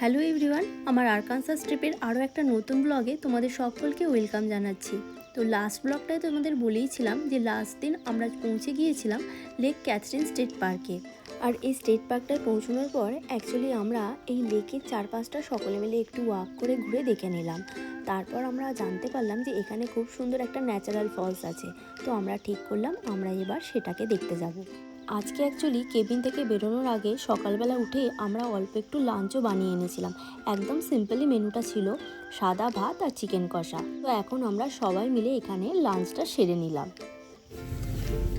Hello everyone, আমার Arkansas ট্রিপের আরও একটা নতুন ব্লগে তোমাদের সকলকে ওয়েলকাম জানাচ্ছি। তো লাস্ট ব্লগটায় তোমাদের বলেইছিলাম যে লাস্ট দিন আমরা পৌঁছে গিয়েছিলাম লেক ক্যাথরিন স্টেট পার্কে। আর এই স্টেট পার্কটায় পৌঁছানোর পর অ্যাকচুয়ালি আমরা এই লেকের চারপাশটা সকলে মিলে একটু ওয়াক করে ঘুরে দেখে নিলাম। তারপর আমরা জানতে পারলাম যে এখানে খুব সুন্দর একটা ন্যাচারাল ফলস আছে। তো আমরা ঠিক করলাম আমরা এবার সেটাকে দেখতে যাব। আজকে অ্যাকচুয়ালি কেবিন থেকে বেরোনোর আগে সকালবেলা উঠে আমরা অল্প একটু লাঞ্চও বানিয়ে এনেছিলাম। একদম সিম্পলি মেনুটা ছিল সাদা ভাত আর চিকেন কষা। তো এখন আমরা সবাই মিলে এখানে লাঞ্চটা সেরে নিলাম।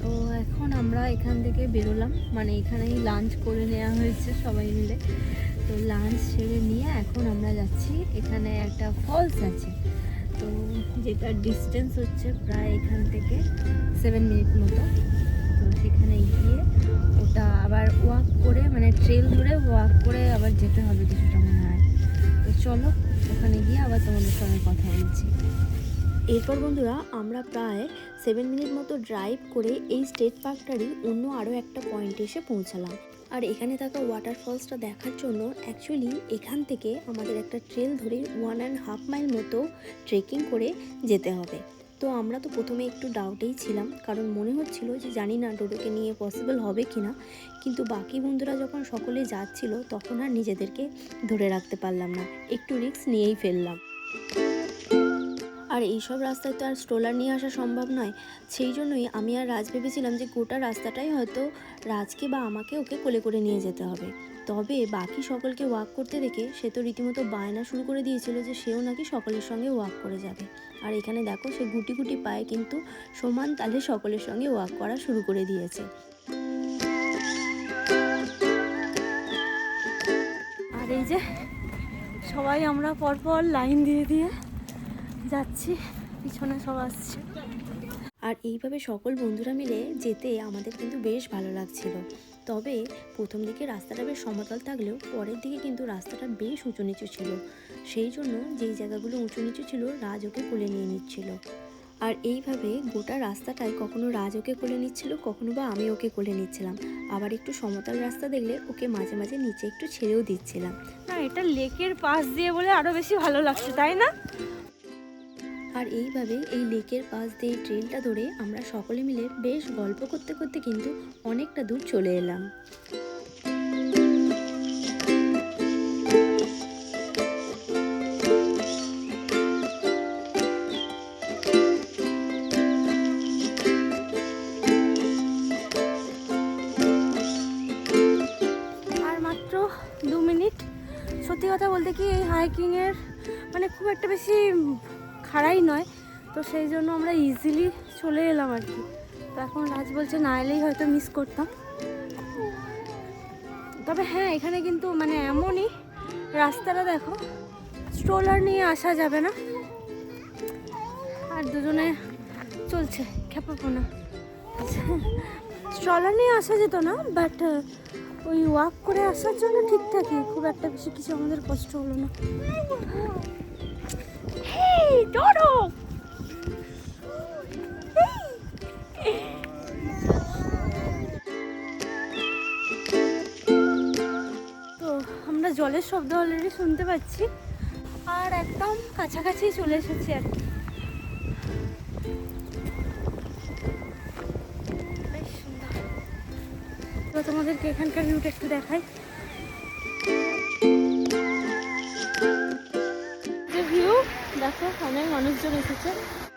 তো এখন আমরা এখান থেকে বেরোলাম, মানে এখানেই লাঞ্চ করে নেওয়া হয়েছে সবাই মিলে। তো লাঞ্চ সেরে নিয়ে এখন আমরা যাচ্ছি, এখানে একটা ফলস আছে, তো যেটা ডিস্টেন্স হচ্ছে প্রায় এখান থেকে 7 মিনিট মতো। তো সেখানে গিয়ে ওটা আবার ওয়াক করে, মানে ট্রেল ধরে ওয়াক করে আবার যেতে হবে কিছুটা মনে হয়। তো চলো ওখানে গিয়ে আবার তোমাদের সঙ্গে কথা বলছি। এরপর বন্ধুরা আমরা প্রায় 7 মিনিট মতো ড্রাইভ করে এই স্টেট পার্কটারই অন্য আরও একটা পয়েন্টে এসে পৌঁছালাম। আর এখানে থাকা ওয়াটারফলসটা দেখার জন্য অ্যাকচুয়ালি এখান থেকে আমাদের একটা ট্রেল ধরে 1.5 মাইল মতো ট্রেকিং করে যেতে হবে। তো আমরা তো প্রথমে একটু ডাউটেই ছিলাম, কারণ মনে হচ্ছিল যে জানি না ডোডোকে নিয়ে পসিবল হবে কি না। কিন্তু বাকি বন্ধুরা যখন সকলে যাচ্ছিল তখন আর নিজেদেরকে ধরে রাখতে পারলাম না, একটু রিস্ক নিয়েই ফেললাম। আর এইসব রাস্তায় তো আর স্ট্রোলার নিয়ে আসা সম্ভব নয়, সেই জন্যই আমি আর রাজ ভেবেছিলাম যে গোটা রাস্তাটাই হয়তো রাজকে বা আমাকে ওকে কোলে করে নিয়ে যেতে হবে। তবে বাকি সকলকে ওয়াক করতে দেখে সে তো রীতিমতো বায়না শুরু করে দিয়েছিল যে সেও নাকি সকলের সঙ্গে ওয়াক করে যাবে। আর এখানে দেখো সে গুটি গুটি পায়ে কিন্তু সমান তালে সকলের সঙ্গে ওয়াক করা শুরু করে দিয়েছে। আর এই যে সবাই আমরা পরপর লাইন দিয়ে দিয়ে যাচ্ছি, পিছনে সব আসছে। আর এইভাবে সকল বন্ধুরা মিলে যেতে আমাদের কিন্তু বেশ ভালো লাগছিল। তবে প্রথম দিকে রাস্তাটা বেশ সমতল থাকলেও পরের দিকে কিন্তু রাস্তাটা বেশ উঁচু নিচু ছিল। সেই জন্য যেই জায়গাগুলো উঁচু নিচু ছিল রাজ ওকে কোলে নিয়ে নিচ্ছিল। আর এইভাবে গোটা রাস্তাটায় কখনো রাজ ওকে কোলে নিচ্ছিল, কখনো বা আমি ওকে কোলে নিচ্ছিলাম। আবার একটু সমতল রাস্তা দেখলে ওকে মাঝে মাঝে নিচে একটু ছেড়েও দিচ্ছিলাম। না, এটা লেকের পাশ দিয়ে বলে আরো বেশি ভালো লাগছে, তাই না? আর এইভাবে এই লেকের পাশ দিয়ে ট্রেলটা ধরে আমরা সকলে মিলে বেশ গল্প করতে করতে কিন্তু অনেকটা দূর চলে এলাম। আর মাত্র 2 মিনিট। সত্যি কথা বলতে কি এই হাইকিংয়ের মানে খুব একটা বেশি খাড়াই নয়, তো সেই জন্য আমরা ইজিলি চলে এলাম আর কি। তো এখন রাজ বলছে না এলেই হয়তো মিস করতাম। তবে হ্যাঁ, এখানে কিন্তু মানে এমনই রাস্তাটা দেখো, স্ট্রোলার নিয়ে আসা যাবে না। আর দুজনে চলছে খেপাপোনা। স্ট্রলার নিয়ে আসা যেত না, বাট ওই ওয়াক করে আসার জন্য ঠিকঠাকই, খুব একটা বেশি কিছু আমাদের কষ্ট হলো না। তো আমরা জলের শব্দ অলরেডি শুনতে পাচ্ছি, আর একদম কাছাকাছি চলে এসেছি আর কি। বেশ সুন্দর। তো তোমাদেরকে এখানকার ভিউটা একটু দেখাই। যে ভিউ দেখো, অনেক মানুষজন এসেছে।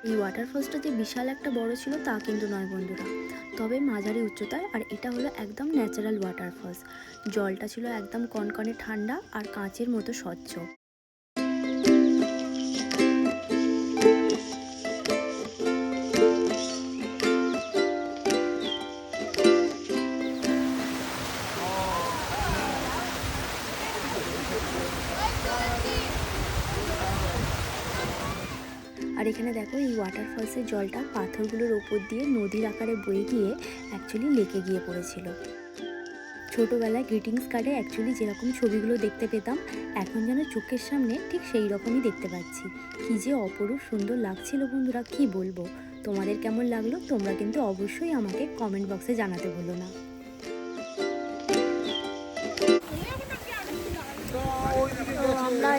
এই ওয়াটারফলসটা যে বিশাল একটা বড় ছিল তা কিন্তু নয় বন্ধুরা, তবে মাঝারি উচ্চতায়। আর এটা হলো একদম ন্যাচারাল ওয়াটারফলস। জলটা ছিল একদম কনকনে ঠান্ডা আর কাঁচের মতো স্বচ্ছ। আর এখানে দেখো এই ওয়াটারফলসের জলটা পাথরগুলোর ওপর দিয়ে নদীর আকারে বয়ে গিয়ে অ্যাকচুয়ালি লেকে গিয়ে পড়েছিল। ছোটোবেলায় গ্রিটিংস কার্ডে অ্যাকচুয়ালি যেরকম ছবিগুলো দেখতে পেতাম, এখন যেন চোখের সামনে ঠিক সেই রকমই দেখতে পাচ্ছি। কী যে অপরূপ সুন্দর লাগছিল বন্ধুরা, কি বলবো। তোমাদের কেমন লাগলো তোমরা কিন্তু অবশ্যই আমাকে কমেন্ট বক্সে জানাতে ভুলো না।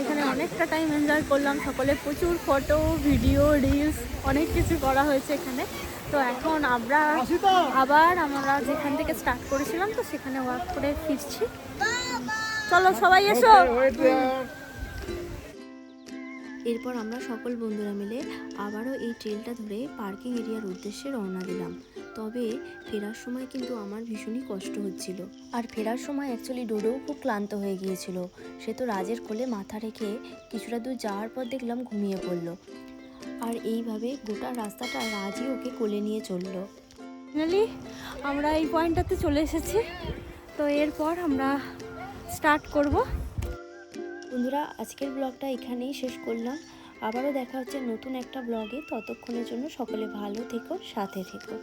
এখানে অনেকটা টাইম এনজয় করলাম, সকলে প্রচুর ফটো ভিডিও রিলস অনেক কিছু করা হয়েছে এখানে। তো এখন আবার আমরা যেখান থেকে স্টার্ট করেছিলাম তো সেখানে ওয়াক করে ফিরছি। চলো সবাই এসো। এরপর আমরা সকল বন্ধুরা মিলে আবারও এই ট্রেলটা ধরে পার্কিং এরিয়ার উদ্দেশ্যে রওনা দিলাম। তবে ফেরার সময় কিন্তু আমার ভীষণই কষ্ট হচ্ছিল। আর ফেরার সময় অ্যাকচুয়ালি ডোডোও খুব ক্লান্ত হয়ে গিয়েছিল। সে তো রাজের কোলে মাথা রেখে কিছুটা দূর যাওয়ার পর দেখলাম ঘুমিয়ে পড়লো। আর এইভাবে গোটা রাস্তাটা রাজই ওকে কোলে নিয়ে চললো। ফাইনালি আমরা এই পয়েন্টটাতে চলে এসেছি। তো এরপর আমরা স্টার্ট করব। বন্ধুরা, আজকের ব্লগটা এখানেই শেষ করলাম। আবারও দেখা হচ্ছে নতুন একটা ব্লগে। ততক্ষণের জন্য সকলে ভালো থেকো, সাথে থেকো।